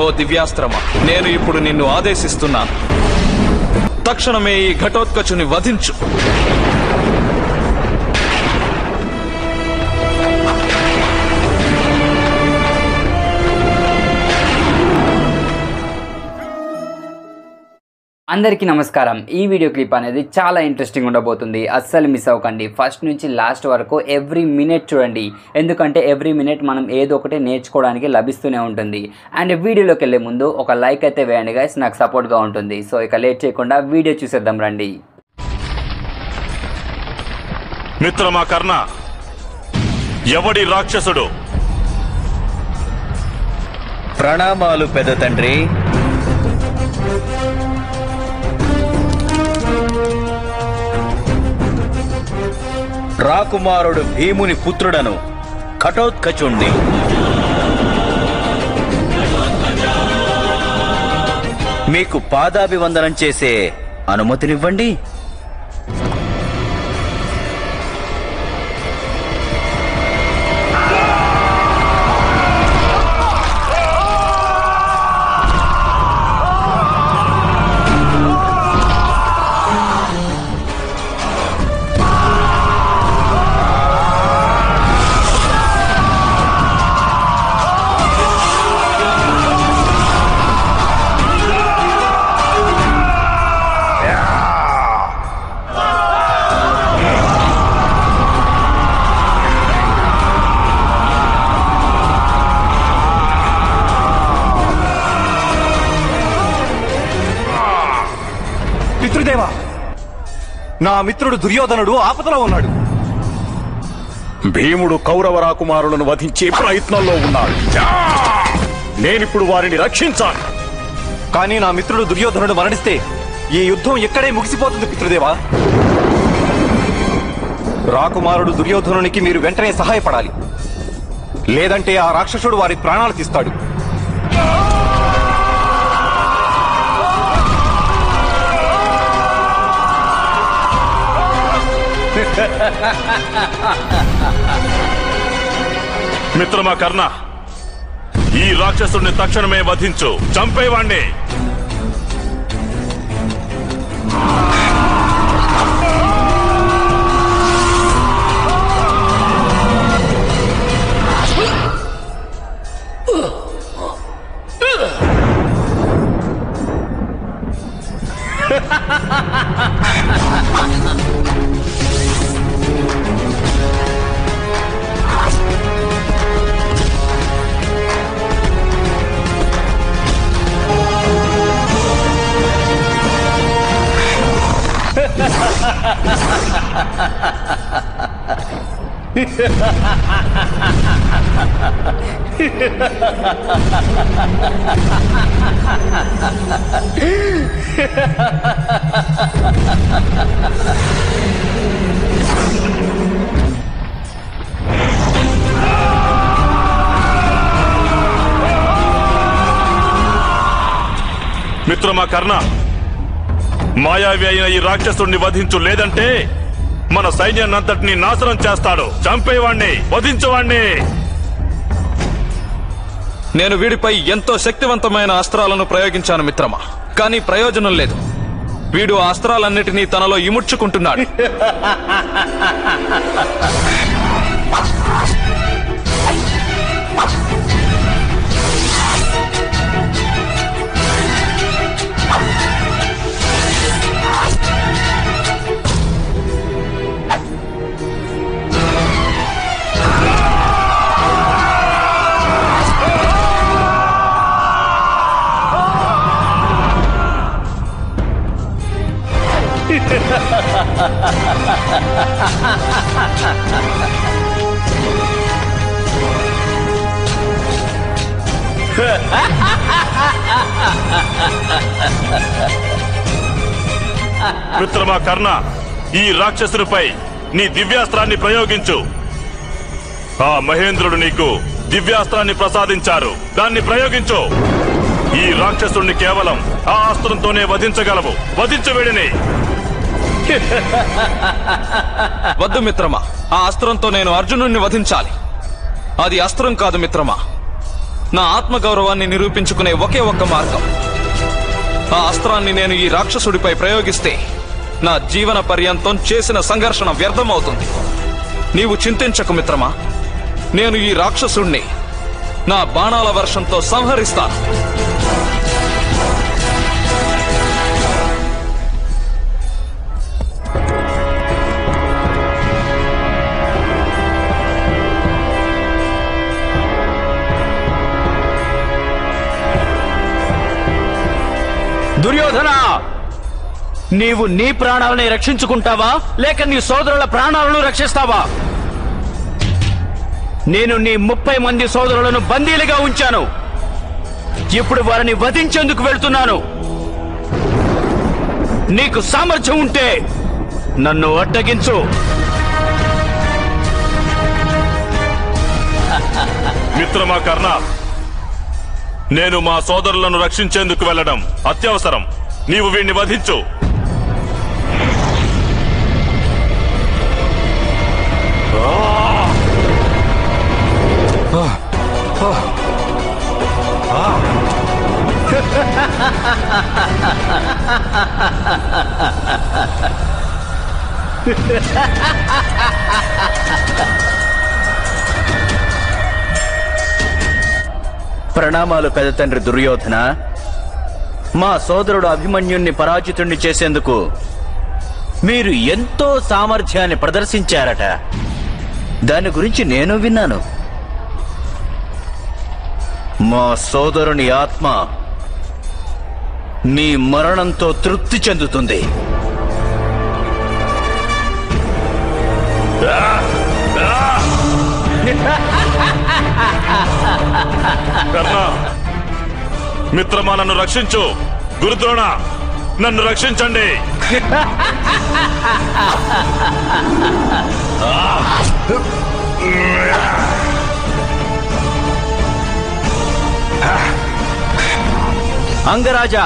ఓ దివ్యాస్త్రమా, నేను ఇప్పుడు నిన్ను ఆదేశిస్తున్నాను. తక్షణమే ఈ ఘటోత్కచుని వధించు. అందరికీ నమస్కారం. ఈ వీడియో క్లిప్ అనేది చాలా ఇంట్రెస్టింగ్ ఉండబోతుంది. అస్సలు మిస్ అవ్వకండి. ఫస్ట్ నుంచి లాస్ట్ వరకు ఎవ్రీ మినిట్ చూడండి, ఎందుకంటే ఎవ్రీ మినిట్ మనం ఏదో ఒకటి నేర్చుకోవడానికి లభిస్తూనే ఉంటుంది. అండ్ వీడియోలోకి వెళ్ళే ముందు ఒక లైక్ అయితే వేయండి గైస్, నాకు సపోర్ట్గా ఉంటుంది. సో ఇక లేట్ చేయకుండా వీడియో చూసేద్దాం రండి. మిత్రమా కర్ణ, ఎవడి రాక్షసుడు? ప్రణామాలు పెద్ద తండ్రి. రాకుమారుడు భీముని పుత్రుడను ఘటోత్కచుణ్ణి. మీకు పాదాభివందనం చేసే అనుమతినివ్వండి. పితృదేవా, నా మిత్రుడు దుర్యోధనుడు ఆపదలో ఉన్నాడు. భీముడు కౌరవ రాకుమారులను వధించే ప్రయత్నంలో ఉన్నాడు. నేనిప్పుడు వారిని రక్షించాలి. కానీ నా మిత్రుడు దుర్యోధనుడు మరణిస్తే ఈ యుద్ధం ఇక్కడే ముగిసిపోతుంది పితృదేవా. రాకుమారుడు దుర్యోధనునికి మీరు వెంటనే సహాయపడాలి, లేదంటే ఆ రాక్షసుడు వారి ప్రాణాలు తీస్తాడు. మిత్రమా కర్ణ, ఈ రాక్షసుడిని తక్షణమే వధించు. చంపేవాణ్ణి. మిత్రమా కర్ణ, మాయావి అయిన ఈ రాక్షసుడిని వధించు, లేదంటే మన సైన్యాన్నంతటినీ నాశనం చేస్తాడు. చంపేవాణ్ణి, వధించువాణ్ణి. నేను వీడిపై ఎంతో శక్తివంతమైన అస్త్రాలను ప్రయోగించాను మిత్రమా, కానీ ప్రయోజనం లేదు. వీడు ఆ అస్త్రాలన్నిటినీ తనలో ఇముడ్చుకుంటున్నాడు. మిత్రమా కర్ణ, ఈ రాక్షసునిపై నీ దివ్యాస్త్రాన్ని ప్రయోగించు. ఆ మహేంద్రుడు నీకు దివ్యాస్త్రాన్ని ప్రసాదించారు, దాన్ని ప్రయోగించు. ఈ రాక్షసుడిని కేవలం ఆ అస్త్రంతోనే వధించగలవు. వధించు వీడిని. వద్దు మిత్రమా, ఆ అస్త్రంతో నేను అర్జునుడిని వధించాలి. అది అస్త్రం కాదు మిత్రమా, నా ఆత్మగౌరవాన్ని నిరూపించుకునే ఒకే ఒక్క మార్గం. ఆ అస్త్రాన్ని నేను ఈ రాక్షసుడిపై ప్రయోగిస్తే నా జీవన పర్యంతం చేసిన సంఘర్షణ వ్యర్థమవుతుంది. నీవు చింతించకు మిత్రమా, నేను ఈ రాక్షసుణ్ణి నా బాణాల వర్షంతో సంహరిస్తాను. దుర్యోధన, నీవు నీ ప్రాణాలని రక్షించుకుంటావా లేక నీ సోదరుల ప్రాణాలను రక్షిస్తావా? నేను నీ 30 మంది సోదరులను బందీలుగా ఉంచాను. ఇప్పుడు వారిని వధించేందుకు వెళ్తున్నాను. నీకు సామర్థ్యం ఉంటే నన్ను అడ్డగించు. మిత్రమా కర్ణ, నేను మా సోదరులను రక్షించేందుకు వెళ్ళడం అత్యవసరం. నీవు వీణ్ణి వధించు. ప్రణామాలు పెద్ద తండ్రి దుర్యోధన. మా సోదరుడు అభిమన్యుణ్ణి పరాజితుణ్ణి చేసేందుకు మీరు ఎంతో సామర్థ్యాన్ని ప్రదర్శించారట. దాని గురించి నేను విన్నాను. మా సోదరుని ఆత్మ మీ మరణంతో తృప్తి చెందుతుంది. కర్ణ, మిత్రమా నన్ను రక్షించు. గురుద్రోణ, నన్ను రక్షించండి. అంగరాజా,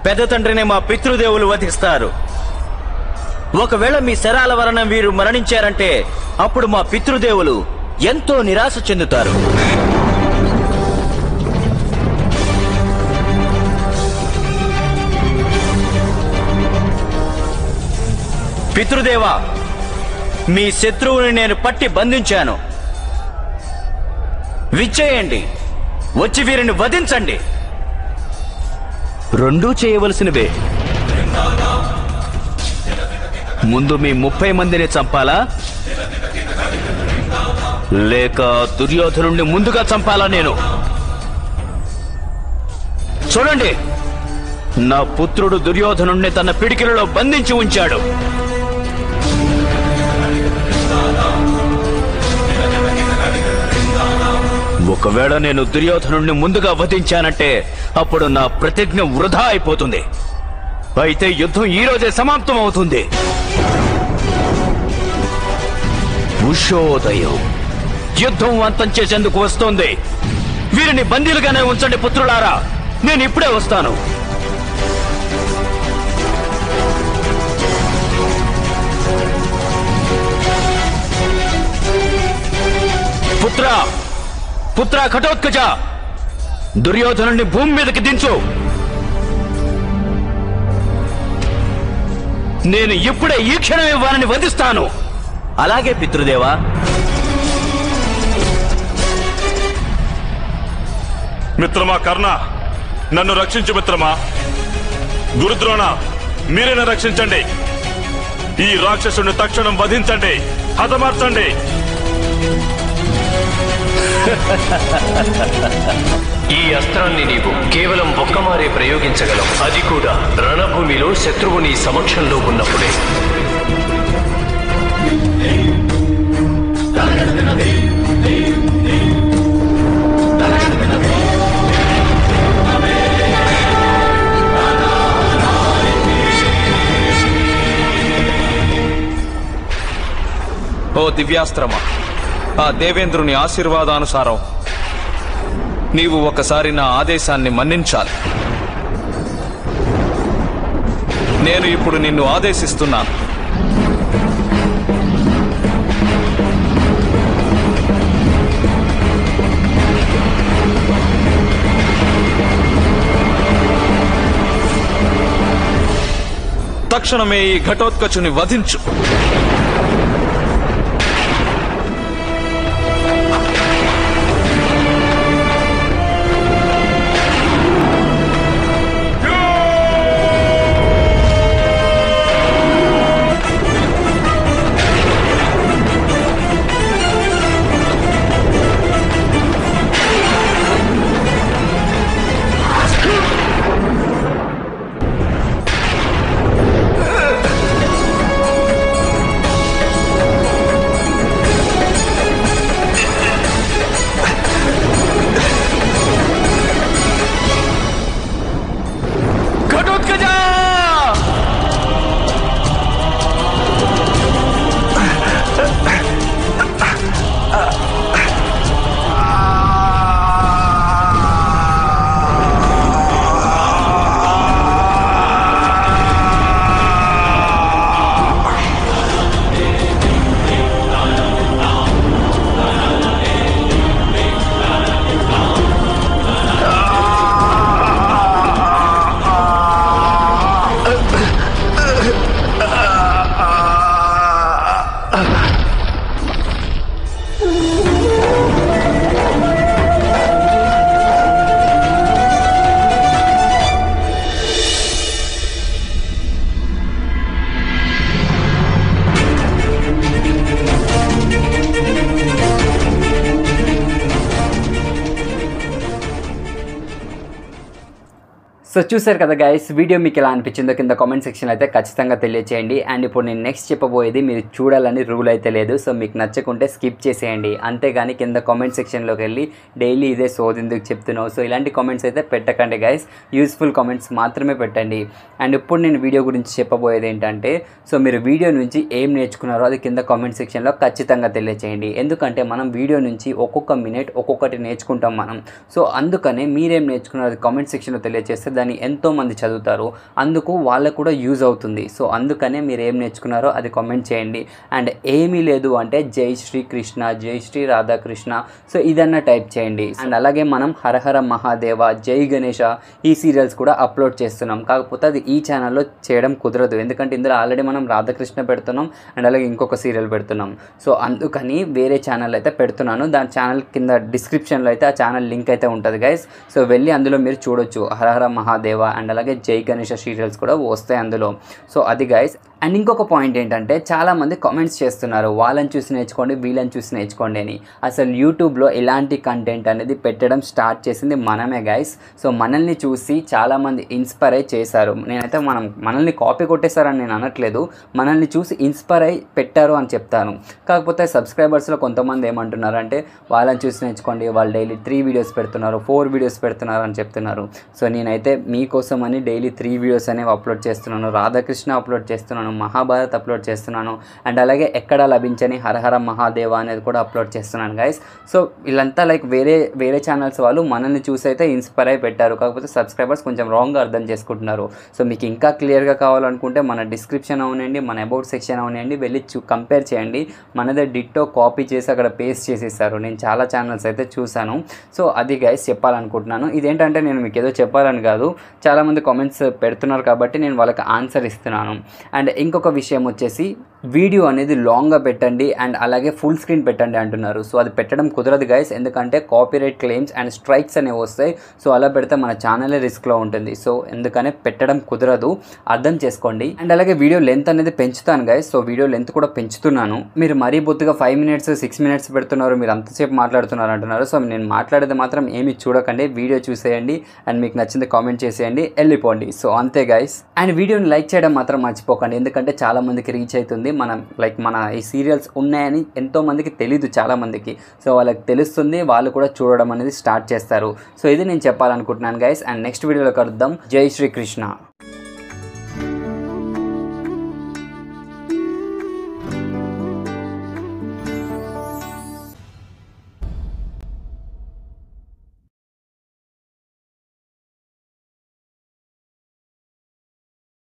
పెద్ద తండ్రిని మా పితృదేవులు వధిస్తారు. ఒకవేళ మీ శరాల వలన వీరు మరణించారంటే అప్పుడు మా పితృదేవులు ఎంతో నిరాశ చెందుతారు. పితృదేవా, మీ శత్రువుని నేను పట్టి బంధించాను. విచ్చేయండి, వచ్చి వీరిని వధించండి. రెండూ చేయవలసినవే. ముందు మీ 30 మందిని చంపాలా లేక దుర్యోధనుణ్ణి ముందుగా చంపాలా? నేను చూడండి, నా పుత్రుడు దుర్యోధనుణ్ణి తన పిడికిలలో బంధించి ఉంచాడు. ఒకవేళ నేను దుర్యోధనుణ్ణి ముందుగా వధించానంటే అప్పుడు నా ప్రతిజ్ఞ వృధా అయిపోతుంది. అయితే యుద్ధం ఈ రోజే సమాప్తం అవుతుంది. ఉషోదయం యుద్ధం అంతం చేసేందుకు వస్తోంది. వీరిని బందీలుగానే ఉంచండి పుత్రులారా. నేను ఇప్పుడే వస్తాను. పుత్రా, పుత్రా ఘటోత్కచ, దుర్యోధనుణ్ణి భూమి మీదకి దించు. నేను ఇప్పుడే ఈ క్షణమే వారిని వధిస్తాను. అలాగే పితృదేవా. మిత్రమా కర్ణ, నన్ను రక్షించు మిత్రమా. గురుద్రోణ, మీరైనా రక్షించండి. ఈ రాక్షసుని తక్షణం వధించండి, హతమార్చండి. ఈ అస్త్రాన్ని నీవు కేవలం ఒక్కమారే ప్రయోగించగలవు. అది కూడా రణభూమిలో శత్రువు నీ సమక్షంలో ఉన్నప్పుడే. ఓ దివ్యాస్త్రమా, ఆ దేవేంద్రుని ఆశీర్వాదానుసారం నీవు ఒకసారి నా ఆదేశాన్ని మన్నించాలి. నేను ఇప్పుడు నిన్ను ఆదేశిస్తున్నాను. తక్షణమే ఈ ఘటోత్కచుని వధించు. సో చూసారు కదా గైస్, వీడియో మీకు ఎలా అనిపించిందో కింద కామెంట్ సెక్షన్లో అయితే ఖచ్చితంగా తెలియచేయండి. అండ్ ఇప్పుడు నేను నెక్స్ట్ చెప్పబోయేది మీరు చూడాలని రూల్ అయితే లేదు. సో మీకు నచ్చకుంటే స్కిప్ చేసేయండి. అంతేగాని కింద కామెంట్ సెక్షన్లోకి వెళ్ళి డైలీ ఇదే సోదెందుకు చెప్తున్నావు, సో ఇలాంటి కామెంట్స్ అయితే పెట్టకండి గైస్. యూస్ఫుల్ కామెంట్స్ మాత్రమే పెట్టండి. అండ్ ఇప్పుడు నేను వీడియో గురించి చెప్పబోయేది ఏంటంటే, సో మీరు వీడియో నుంచి ఏం నేర్చుకున్నారో అది కింద కామెంట్ సెక్షన్లో ఖచ్చితంగా తెలియచేయండి. ఎందుకంటే మనం వీడియో నుంచి ఒక్కొక్క మినిట్ ఒక్కొక్కటి నేర్చుకుంటాం మనం. సో అందుకనే మీరేం నేర్చుకున్నారో అది కామెంట్ సెక్షన్లో తెలియజేస్తే దాన్ని ఎంతోమంది చదువుతారు, అందుకు వాళ్ళకు కూడా యూజ్ అవుతుంది. సో అందుకనే మీరు ఏం నేర్చుకున్నారో అది కామెంట్ చేయండి. అండ్ ఏమీ లేదు అంటే జై శ్రీ కృష్ణ, జై శ్రీ రాధాకృష్ణ, సో ఇదన్నా టైప్ చేయండి. అండ్ అలాగే మనం హరహర మహాదేవ, జై గణేష ఈ సీరియల్స్ కూడా అప్లోడ్ చేస్తున్నాం. కాకపోతే అది ఈ ఛానల్లో చేయడం కుదరదు, ఎందుకంటే ఇందులో ఆల్రెడీ మనం రాధాకృష్ణ పెడుతున్నాం అండ్ అలాగే ఇంకొక సీరియల్ పెడుతున్నాం. సో అందుకని వేరే ఛానల్ అయితే పెడుతున్నాను. దాని ఛానల్ కింద డిస్క్రిప్షన్లో అయితే ఆ ఛానల్ లింక్ అయితే ఉంటుంది గైస్. సో వెళ్ళి అందులో మీరు చూడొచ్చు. హరహర మహాదేవ అండ్ అలాగే జై గణేష సీరియల్స్ కూడా వస్తాయి అందులో. సో అది గైస్. అండ్ ఇంకొక పాయింట్ ఏంటంటే, చాలామంది కామెంట్స్ చేస్తున్నారు వాళ్ళని చూసి నేర్చుకోండి, వీళ్ళని చూసి నేర్చుకోండి అని. అసలు యూట్యూబ్లో ఇలాంటి కంటెంట్ అనేది పెట్టడం స్టార్ట్ చేసింది మనమే గైస్. సో మనల్ని చూసి చాలామంది ఇన్స్పైర్ అయి చేశారు. నేనైతే మనల్ని కాపీ కొట్టేశారని నేను అనట్లేదు, మనల్ని చూసి ఇన్స్పైర్ అయి పెట్టారు అని చెప్తాను. కాకపోతే సబ్స్క్రైబర్స్లో కొంతమంది ఏమంటున్నారంటే, వాళ్ళని చూసి నేర్చుకోండి, వాళ్ళు డైలీ 3 వీడియోస్ పెడుతున్నారు, 4 వీడియోస్ పెడుతున్నారు అని చెప్తున్నారు. సో నేనైతే మీకోసం అని డైలీ 3 వీడియోస్ అనేవి అప్లోడ్ చేస్తున్నాను. రాధాకృష్ణ అప్లోడ్ చేస్తున్నాను, మహాభారత్ అప్లోడ్ చేస్తున్నాను, అండ్ అలాగే ఎక్కడ లభించని హరహర మహాదేవ అనేది కూడా అప్లోడ్ చేస్తున్నాను గైస్. సో వీళ్ళంతా లైక్ వేరే ఛానల్స్ వాళ్ళు మనల్ని చూసి అయితే ఇన్స్పైర్ అయి పెట్టారు. కాకపోతే సబ్స్క్రైబర్స్ కొంచెం రాంగ్గా అర్థం చేసుకుంటున్నారు. సో మీకు ఇంకా క్లియర్గా కావాలనుకుంటే మన డిస్క్రిప్షన్ అవునండి, మన అబౌట్ సెక్షన్ అవునండి, వెళ్ళి కంపేర్ చేయండి. మనదే డిట్టో కాపీ చేసి అక్కడ పేస్ట్ చేసేస్తారు. నేను చాలా ఛానల్స్ అయితే చూశాను. సో అది గైస్ చెప్పాలనుకుంటున్నాను. ఇదేంటంటే నేను మీకు ఏదో చెప్పాలని కాదు, చాలామంది కామెంట్స్ పెడుతున్నారు కాబట్టి నేను వాళ్ళకి ఆన్సర్ ఇస్తున్నాను. అండ్ ఇంకొక విషయం వచ్చేసి, వీడియో అనేది లాంగ్గా పెట్టండి అండ్ అలాగే ఫుల్ స్క్రీన్ పెట్టండి అంటున్నారు. సో అది పెట్టడం కుదరదు గైస్, ఎందుకంటే కాపీరైట్ క్లెయిమ్స్ అండ్ స్ట్రైక్స్ అనేవి వస్తాయి. సో అలా పెడితే మన ఛానలే రిస్క్లో ఉంటుంది. సో ఎందుకనే పెట్టడం కుదరదు, అర్థం చేసుకోండి. అండ్ అలాగే వీడియో లెంత్ అనేది పెంచుతాను గైస్. సో వీడియో లెంత్ కూడా పెంచుతున్నాను. మీరు మరీ బొత్తుగా 5 మినిట్స్ 6 మినిట్స్ పెడుతున్నారు, మీరు అంతసేపు మాట్లాడుతున్నారు అంటున్నారు. సో నేను మాట్లాడేది మాత్రం ఏమి చూడకండి, వీడియో చూసేయండి అండ్ మీకు నచ్చింది కామెంట్ చేసేయండి, వెళ్ళిపోండి. సో అంతే గైస్. అండ్ వీడియోని లైక్ చేయడం మాత్రం మర్చిపోకండి, ఎందుకంటే చాలా మందికి రీచ్ అవుతుంది. మన ఈ సీరియల్స్ ఉన్నాయని ఎంతో మందికి తెలీదు చాలా మందికి. సో వాళ్ళకి తెలుస్తుంది, వాళ్ళు కూడా చూడడం అనేది స్టార్ట్ చేస్తారు. సో ఇది నేను చెప్పాలనుకుంటున్నాను గైస్. అండ్ నెక్స్ట్ వీడియోలో కలుద్దాం. జై శ్రీకృష్ణ.